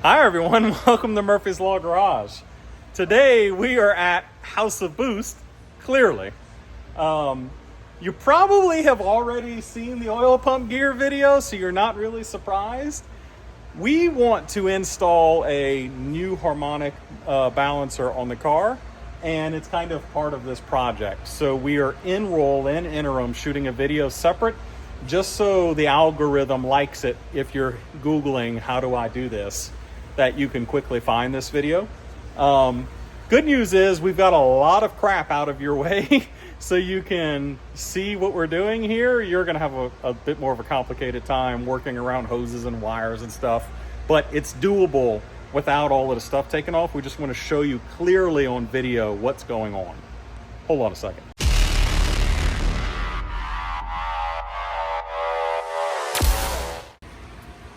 Hi everyone, welcome to Murphy's Law Garage. Today we are at House of Boost, clearly. You probably have already seen the oil pump gear video, so you're not really surprised. We want to install a new harmonic balancer on the car, and it's kind of part of this project. So we are in interim shooting a video separate, just so the algorithm likes it if you're Googling how do I do this, that you can quickly find this video. Good news is we've got a lot of crap out of your way so you can see what we're doing here. You're gonna have a bit more of a complicated time working around hoses and wires and stuff, but it's doable without all of the stuff taken off. We just want to show you clearly on video what's going on. Hold on a second.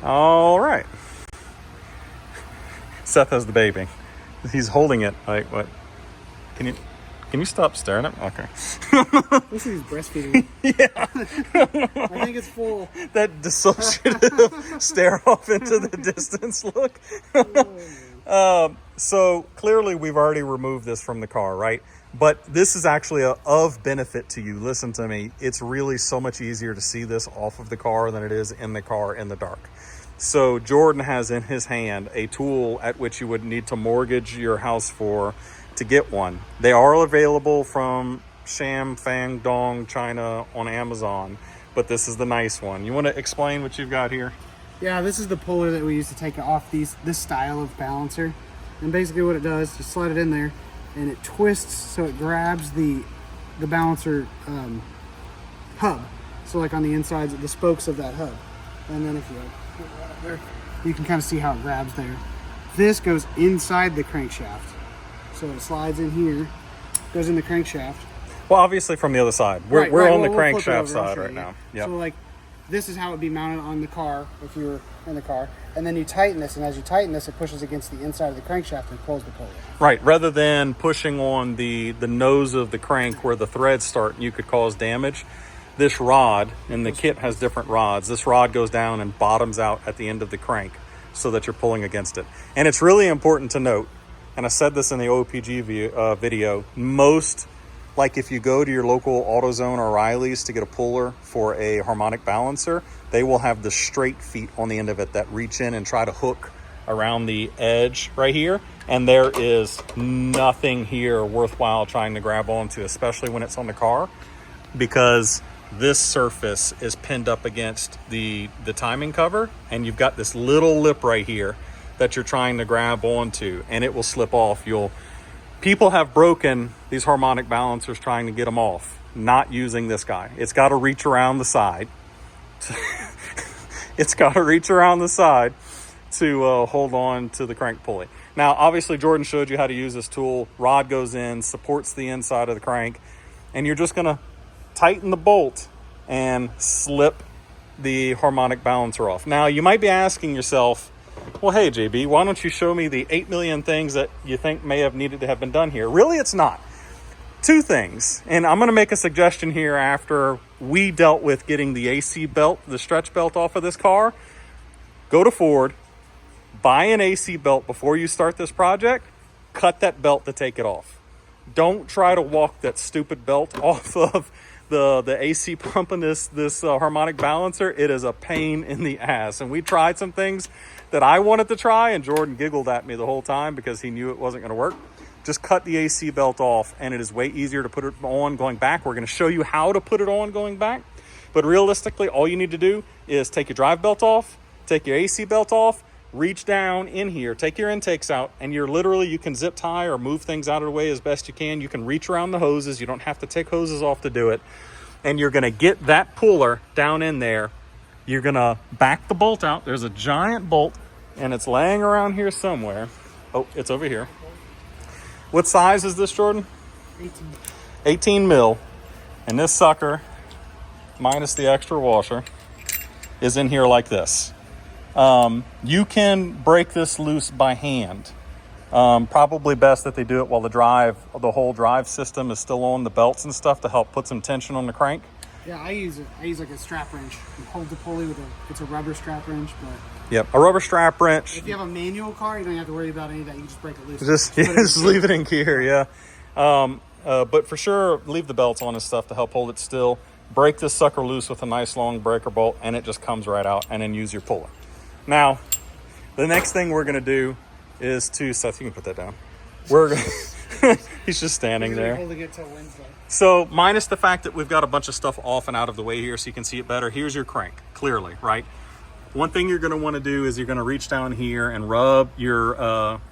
All right. Seth has the baby. He's holding it. Like, what? Can you stop staring at me? Okay. Looks like he's breastfeeding. Yeah. I think it's full. That dissociative stare off into the distance look. So clearly we've already removed this from the car, right? But this is actually of benefit to you. Listen to me. It's really so much easier to see this off of the car than it is in the car in the dark. So Jordan has in his hand a tool at which you would need to mortgage your house for to get one. They are available from Sham Fang Dong China on Amazon, but this is the nice one. You want to explain what you've got here? Yeah, this is the puller that we use to take off this style of balancer. And basically what it does, you slide it in there and it twists so it grabs the balancer hub. So like on the insides of the spokes of that hub. And then if you put it right there, you can kind of see how it grabs there. This goes inside the crankshaft. So it slides in here, goes in the crankshaft. Well, obviously from the other side. We're on the crankshaft side right now. Yep. So like this is how it would be mounted on the car if you were in the car. And then you tighten this, and as you tighten this, it pushes against the inside of the crankshaft and pulls the pulley. Right, rather than pushing on the nose of the crank where the threads start and you could cause damage. This rod, and the kit has different rods, this rod goes down and bottoms out at the end of the crank so that you're pulling against it. And it's really important to note, and I said this in the OPG video, most, like if you go to your local AutoZone or O'Reilly's to get a puller for a harmonic balancer, they will have the straight feet on the end of it that reach in and try to hook around the edge right here. And there is nothing here worthwhile trying to grab onto, especially when it's on the car, because this surface is pinned up against the timing cover, and you've got this little lip right here that you're trying to grab onto, and it will slip off. People have broken these harmonic balancers trying to get them off, not using this guy. It's got to reach around the side. It's got to reach around the side to hold on to the crank pulley. Now, obviously, Jordan showed you how to use this tool. Rod goes in, supports the inside of the crank, and you're just going to tighten the bolt and slip the harmonic balancer off. Now, you might be asking yourself, well, hey, JB, why don't you show me the 8 million things that you think may have needed to have been done here? Really, it's not. Two things, and I'm going to make a suggestion here after we dealt with getting the AC belt, the stretch belt off of this car. Go to Ford, buy an AC belt before you start this project, cut that belt to take it off. Don't try to walk that stupid belt off of the AC pump in this harmonic balancer. It is a pain in the ass. And we tried some things that I wanted to try, and Jordan giggled at me the whole time because he knew it wasn't going to work. Just cut the AC belt off, and it is way easier to put it on going back. We're going to show you how to put it on going back. But realistically, all you need to do is take your drive belt off, take your AC belt off, reach down in here, take your intakes out, and you can zip tie or move things out of the way as best you can. You can reach around the hoses. You don't have to take hoses off to do it. And you're going to get that puller down in there. You're going to back the bolt out. There's a giant bolt, and it's laying around here somewhere. Oh, it's over here. What size is this, Jordan? 18 mil. And this sucker, minus the extra washer, is in here like this. You can break this loose by hand. Probably best that they do it while the whole drive system is still on, the belts and stuff, to help put some tension on the crank. Yeah, I use like a strap wrench and hold the pulley with it's a rubber strap wrench, but Yep, a rubber strap wrench. If you have a manual car, you don't have to worry about any of that. You can just break it loose. Just leave it in gear, yeah. But for sure, leave the belts on and stuff to help hold it still. Break this sucker loose with a nice long breaker bolt, and it just comes right out, and then use your puller. Now, the next thing we're going to do is to, Seth, you can put that down. He's just standing there. Holding it till Wednesday. So minus the fact that we've got a bunch of stuff off and out of the way here so you can see it better, here's your crank, clearly, right? One thing you're gonna wanna do is you're gonna reach down here and rub your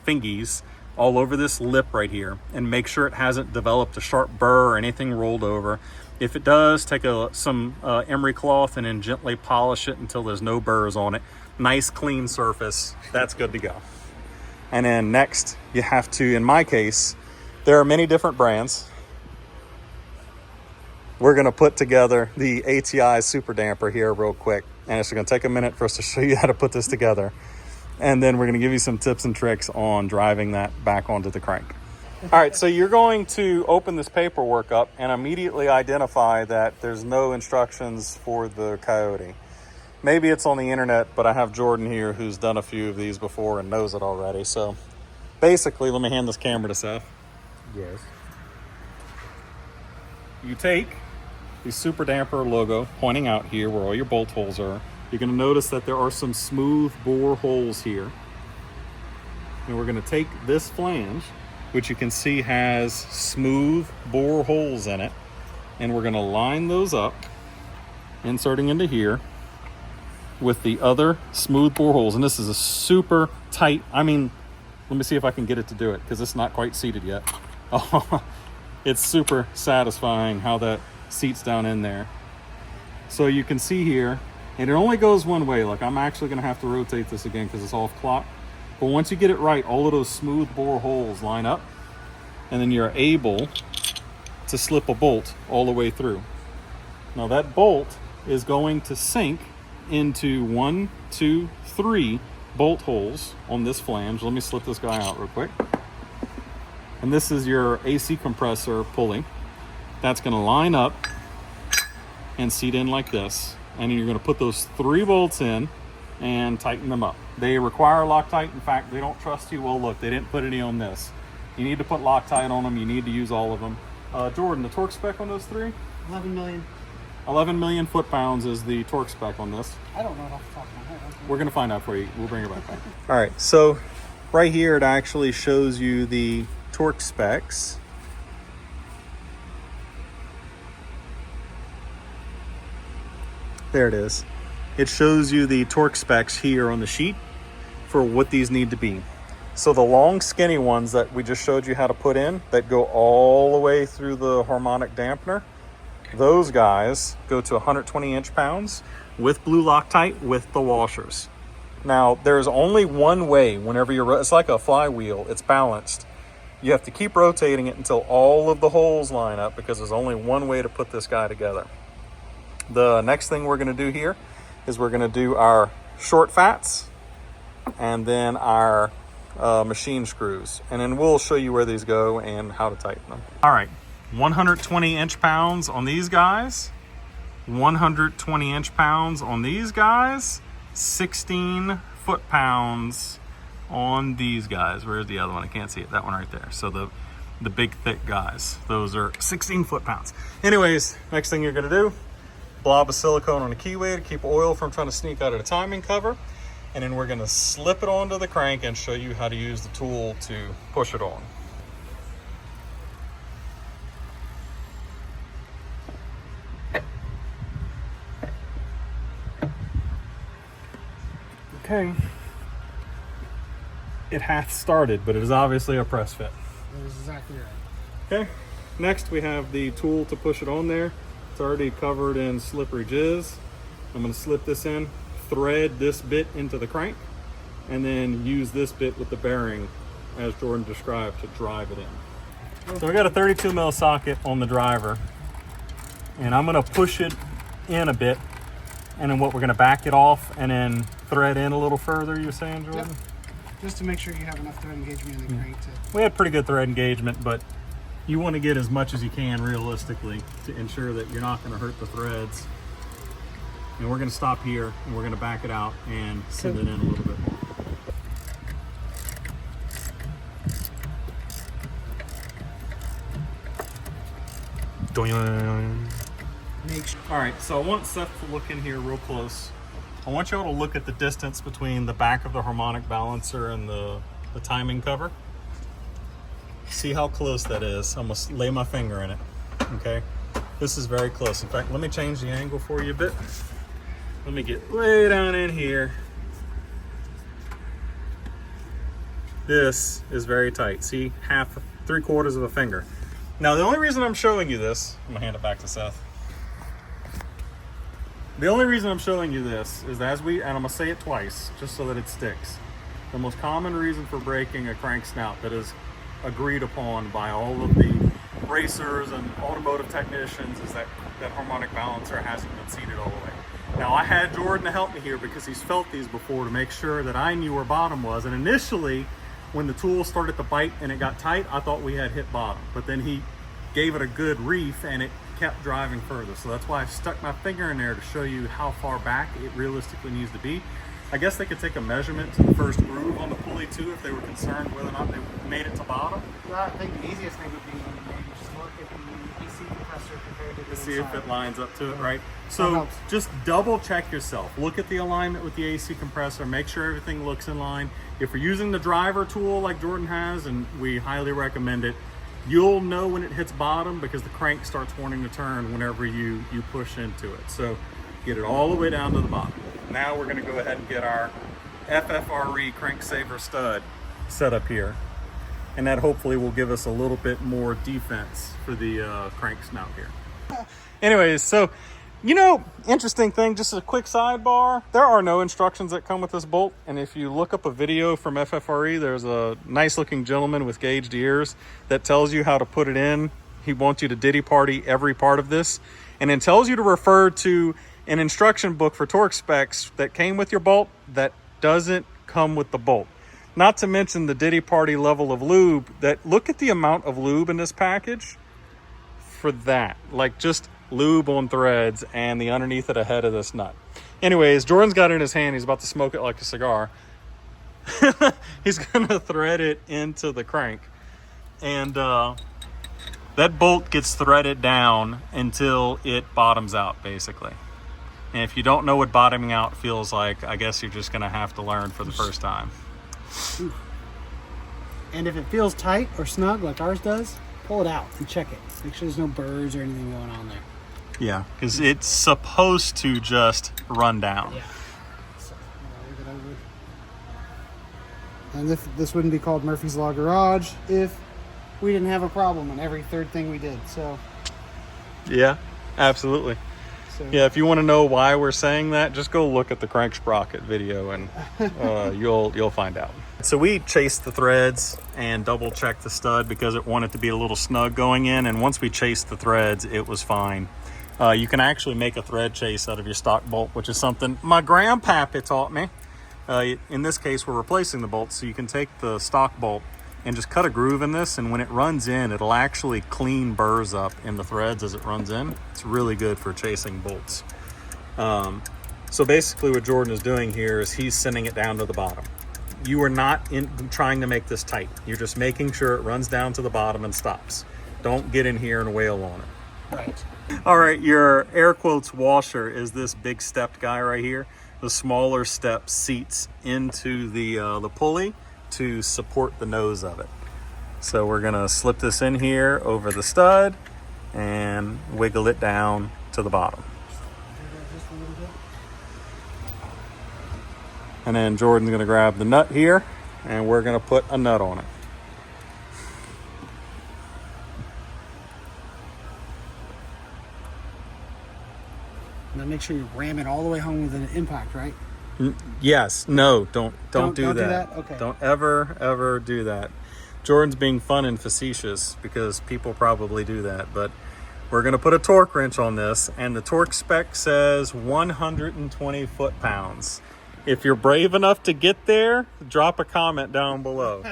fingies all over this lip right here and make sure it hasn't developed a sharp burr or anything rolled over. If it does, take some emery cloth and then gently polish it until there's no burrs on it. Nice clean surface, that's good to go. And then next, you have to, in my case, there are many different brands. We're gonna put together the ATI super damper here real quick. And it's gonna take a minute for us to show you how to put this together. And then we're gonna give you some tips and tricks on driving that back onto the crank. All right, so you're going to open this paperwork up and immediately identify that there's no instructions for the Coyote. Maybe it's on the internet, but I have Jordan here who's done a few of these before and knows it already. So basically, let me hand this camera to Seth. Yes. You take the super damper logo pointing out here where all your bolt holes are. You're going to notice that there are some smooth bore holes here. And we're going to take this flange, which you can see has smooth bore holes in it, and we're going to line those up, inserting into here with the other smooth bore holes. And this is a super tight, I mean, let me see if I can get it to do it because it's not quite seated yet. Oh, it's super satisfying how that seats down in there. So you can see here, and it only goes one way. Like, I'm actually gonna have to rotate this again because it's off clock. But once you get it right, all of those smooth bore holes line up, and then you're able to slip a bolt all the way through. Now that bolt is going to sink into 1, 2, 3 bolt holes on this flange. Let me slip this guy out real quick. And this is your AC compressor pulley. That's gonna line up and seat in like this. And you're gonna put those 3 bolts in and tighten them up. They require Loctite. In fact, they don't trust you. Well, look, they didn't put any on this. You need to put Loctite on them. You need to use all of them. Jordan, the torque spec on those 3? 11 million. 11 million foot-pounds is the torque spec on this. I don't know it off the top of my head. We're gonna find out for you. We'll bring it back. All right, so right here it actually shows you the torque specs. There it is. It shows you the torque specs here on the sheet for what these need to be. So the long skinny ones that we just showed you how to put in that go all the way through the harmonic dampener, those guys go to 120 inch-pounds with blue Loctite with the washers. Now, there's only one way whenever you're, it's like a flywheel, it's balanced. You have to keep rotating it until all of the holes line up because there's only one way to put this guy together. The next thing we're gonna do here is we're gonna do our short fats and then our machine screws. And then we'll show you where these go and how to tighten them. All right, 120 inch-pounds on these guys, 120 inch-pounds on these guys, 16 foot-pounds on these guys. Where's the other one? I can't see it. That one right there. So the big thick guys, those are 16 foot-pounds. Anyways, next thing you're gonna do, blob of silicone on the keyway to keep oil from trying to sneak out of the timing cover. And then we're gonna slip it onto the crank and show you how to use the tool to push it on. Okay. It hath started, but it is obviously a press fit. That is exactly right. Okay, next we have the tool to push it on there. It's already covered in slippery jizz. I'm gonna slip this in, thread this bit into the crank, and then use this bit with the bearing as Jordan described to drive it in. So we got a 32 mil socket on the driver, and I'm gonna push it in a bit, and then we're gonna back it off and then thread in a little further, you're saying, Jordan? Yep. Just to make sure you have enough thread engagement in the crank to... We had pretty good thread engagement, but you want to get as much as you can realistically to ensure that you're not going to hurt the threads. And we're gonna stop here and we're gonna back it out and send it in a little bit more. All right, so I want Seth to look in here real close. I want y'all to look at the distance between the back of the harmonic balancer and the timing cover. See how close that is. I'm gonna lay my finger in it, okay? This is very close. In fact, let me change the angle for you a bit. Let me get way down in here. This is very tight. See, three-quarters of a finger. Now, the only reason I'm showing you this, I'm gonna hand it back to Seth. The only reason I'm showing you this is and I'm gonna say it twice, just so that it sticks. The most common reason for breaking a crank snout that is agreed upon by all of the racers and automotive technicians is that harmonic balancer hasn't been seated all the way. Now, I had Jordan to help me here because he's felt these before to make sure that I knew where bottom was. And initially, when the tool started to bite and it got tight, I thought we had hit bottom. But then he gave it a good reef and it kept driving further. So that's why I stuck my finger in there to show you how far back it realistically needs to be. I guess they could take a measurement to the first groove on the pulley too if they were concerned whether or not they made it to bottom. Well, I think the easiest thing would be maybe just look at the AC compressor compared to the see if it lines up to it, right? That So helps. just double check yourself. Look at the alignment with the AC compressor, make sure everything looks in line. If you're using the driver tool like Jordan has, and we highly recommend it, you'll know when it hits bottom because the crank starts wanting to turn whenever you push into it. So get it all the way down to the bottom. Now we're gonna go ahead and get our FFRE crank saver stud set up here. And that hopefully will give us a little bit more defense for the crank snout here. Anyways, so, you know, interesting thing, just a quick sidebar. There are no instructions that come with this bolt. And if you look up a video from FFRE, there's a nice looking gentleman with gauged ears that tells you how to put it in. He wants you to ditty party every part of this. And then tells you to refer to an instruction book for torque specs that came with your bolt that doesn't come with the bolt. Not to mention the ditty party level of lube. That look at the amount of lube in this package for that. Like just lube on threads and the underneath of the head of this nut. Anyways, Jordan's got it in his hand. He's about to smoke it like a cigar. He's gonna thread it into the crank. And that bolt gets threaded down until it bottoms out, basically. And if you don't know what bottoming out feels like, I guess you're just gonna have to learn for the first time. And if it feels tight or snug like ours does, pull it out and check it. Make sure there's no burrs or anything going on there. Yeah, because it's supposed to just run down. Yeah. So, leave it over. And this wouldn't be called Murphy's Law Garage if we didn't have a problem on every third thing we did. So Yeah, absolutely. Yeah, if you want to know why we're saying that, just go look at the crank sprocket video and you'll find out. So we chased the threads and double checked the stud because it wanted to be a little snug going in. And once we chased the threads, it was fine. You can actually make a thread chase out of your stock bolt, which is something my grandpappy taught me. In this case, we're replacing the bolt, so you can take the stock bolt and just cut a groove in this, and when it runs in, it'll actually clean burrs up in the threads as it runs in. It's really good for chasing bolts. So basically what Jordan is doing here is he's sending it down to the bottom. You are not trying to make this tight. You're just making sure it runs down to the bottom and stops. Don't get in here and wail on it. right. All right, your air quotes washer is this big stepped guy right here. The smaller step seats into the pulley to support the nose of it. So we're gonna slip this in here over the stud and wiggle it down to the bottom. And then Jordan's gonna grab the nut here and we're gonna put a nut on it. Now make sure you ram it all the way home with an impact, right? Yes, no, don't do do that. Okay. Don't ever do that. Jordan's being fun and facetious because people probably do that, but we're gonna put a torque wrench on this, and the torque spec says 120 foot-pounds. If you're brave enough to get there, drop a comment down below.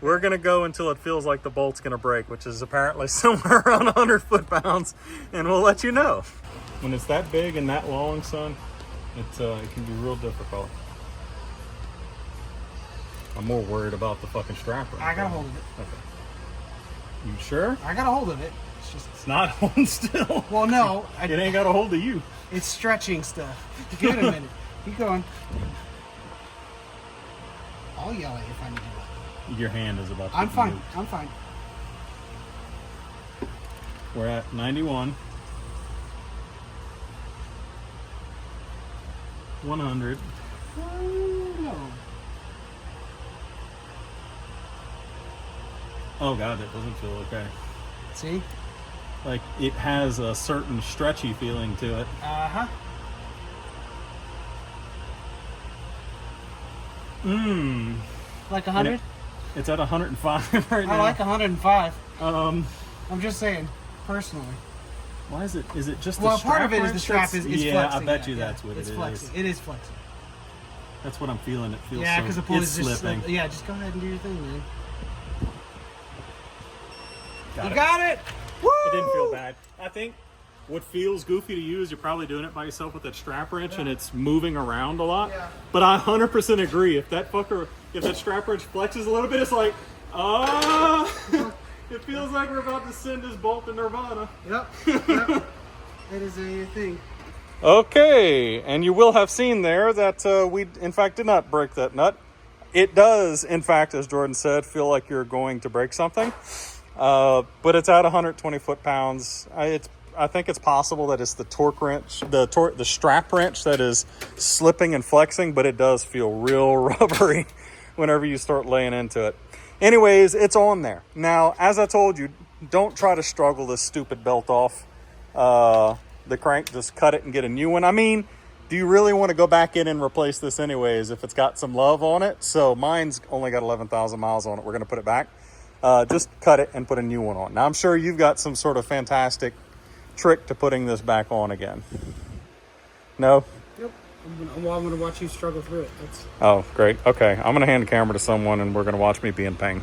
We're gonna go until it feels like the bolt's gonna break, which is apparently somewhere around 100 foot-pounds, and we'll let you know. When it's that big and that long, son, It can be real difficult. I'm more worried about the fucking strap wrench. I got a hold of it. Okay. You sure? I got a hold of it. It's just... It's not holding still. Well, no. It ain't got a hold of you. It's stretching still. Give it a minute. Keep going. I'll yell at you if I need to. Your hand is about to I'm fine. move. I'm fine. We're at 91. 100. No. Oh god, that doesn't feel okay. See? Like it has a certain stretchy feeling to it. Uh-huh. Like 100? It's at 105 right now. I like 105. Um, I'm just saying, personally. why is it? Is it just Well, the strap? part of it is the wrench strap that's- is yeah, flexing. I bet you yeah, that's what it's it flexing. is. It is flexing. That's what I'm feeling. It feels Yeah, so, because the pulley it's is just slipping. yeah, just go ahead and do your thing, man. Got You it. got it. Woo! It didn't feel bad. I think what feels goofy to you is you're probably doing it by yourself with that strap wrench and it's moving around a lot. Yeah. But I 100% agree. If that strap wrench flexes a little bit, it's like, it feels like we're about to send this bolt to Nirvana. Yep. Yep. It is a thing. Okay, and you will have seen there that we, in fact, did not break that nut. It does, in fact, as Jordan said, feel like you're going to break something. But it's at 120 foot-pounds. I think it's possible that it's the torque wrench, the strap wrench that is slipping and flexing, but it does feel real rubbery whenever you start laying into it. Anyways, it's on there. Now, as I told you, don't try to struggle this stupid belt off the crank. Just cut it and get a new one. I mean, do you really want to go back in and replace this anyways if it's got some love on it? So mine's only got 11,000 miles on it. We're going to put it back. Just cut it and put a new one on. Now, I'm sure you've got some sort of fantastic trick to putting this back on again. No? Yep. I'm going to watch you struggle through it. Oh, great. Okay. I'm going to hand the camera to someone and we're going to watch me be in pain.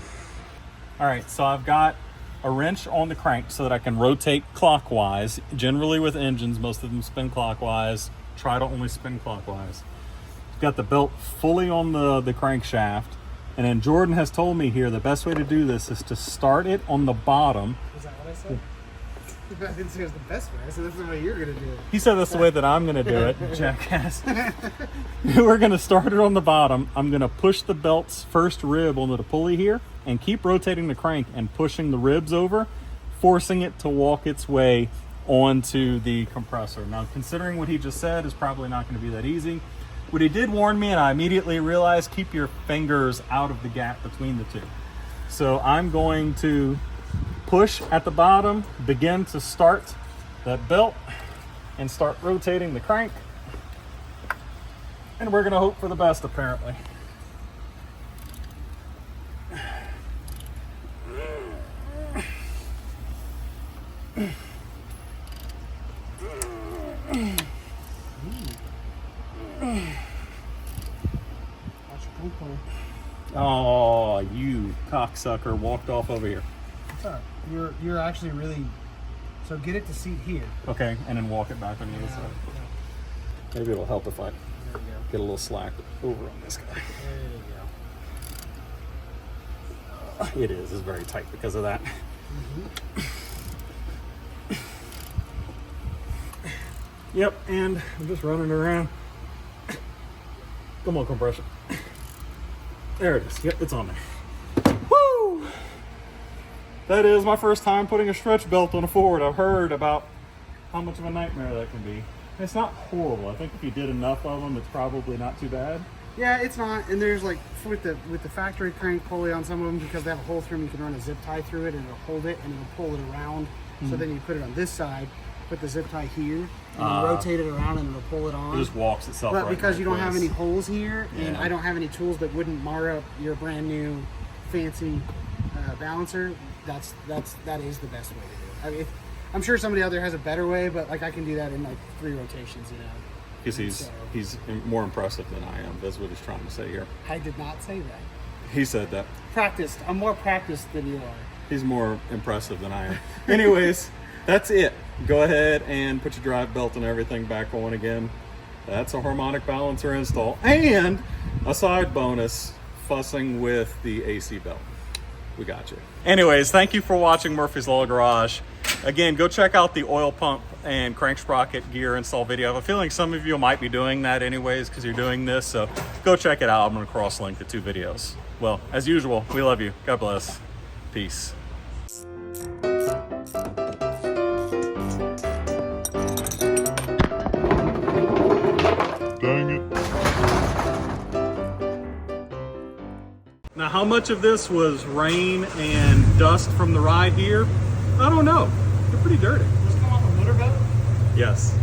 All right. So I've got a wrench on the crank so that I can rotate clockwise. Generally with engines, most of them spin clockwise. Try to only spin clockwise. Got the belt fully on the crankshaft. And then Jordan has told me here the best way to do this is to start it on the bottom. Is that what I said? I didn't say it was the best way. I said that's the way you're going to do it. He said that's the way that I'm going to do it, jackass. We're going to start it on the bottom. I'm going to push the belt's first rib onto the pulley here and keep rotating the crank and pushing the ribs over, forcing it to walk its way onto the compressor. Now, considering what he just said is probably not going to be that easy. What he did warn me, and I immediately realized, keep your fingers out of the gap between the two. So I'm going to push at the bottom, begin to start that belt, and start rotating the crank. And we're going to hope for the best, apparently. Oh, you cocksucker walked off over here. What's up? You're actually really... So get it to seat here. Okay, and then walk it back on the other side. Maybe it'll help if I get a little slack over on this guy. There you go. It is. It's very tight because of that. Yep, and I'm just running around. Come on, compression. There it is. Yep, it's on there. Woo! That is my first time putting a stretch belt on a Ford. I've heard about how much of a nightmare that can be. It's not horrible. I think if you did enough of them, it's probably not too bad. Yeah, it's not. And there's like with the factory crank pulley on some of them, because they have a hole through them, you can run a zip tie through it and it'll hold it and it'll pull it around. So then you put it on this side, put the zip tie here, and then rotate it around and it'll pull it on. It just walks itself But right because in you don't have place. any holes here, and Yeah. I don't have any tools that wouldn't mar up your brand new fancy balancer, that is the best way to do it. I'm sure somebody out there has a better way, but like I can do that in like 3 rotations, you know. Because he's more impressive than I am. That's what he's trying to say here. I did not say that. He said that. Practiced. I'm more practiced than you are. He's more impressive than I am. Anyways, that's it. Go ahead and put your drive belt and everything back on again. That's a harmonic balancer install. And a side bonus, fussing with the AC belt. We got you. Anyways, thank you for watching Murphy's Law Garage. Again, go check out the oil pump and crank sprocket gear install video. I have a feeling some of you might be doing that anyways because you're doing this, so go check it out. I'm going to cross-link the two videos. Well, as usual, we love you. God bless. Peace. Dang it. Now, how much of this was rain and dust from the ride here? I don't know. They're pretty dirty. Just come off a motor belt? Yes.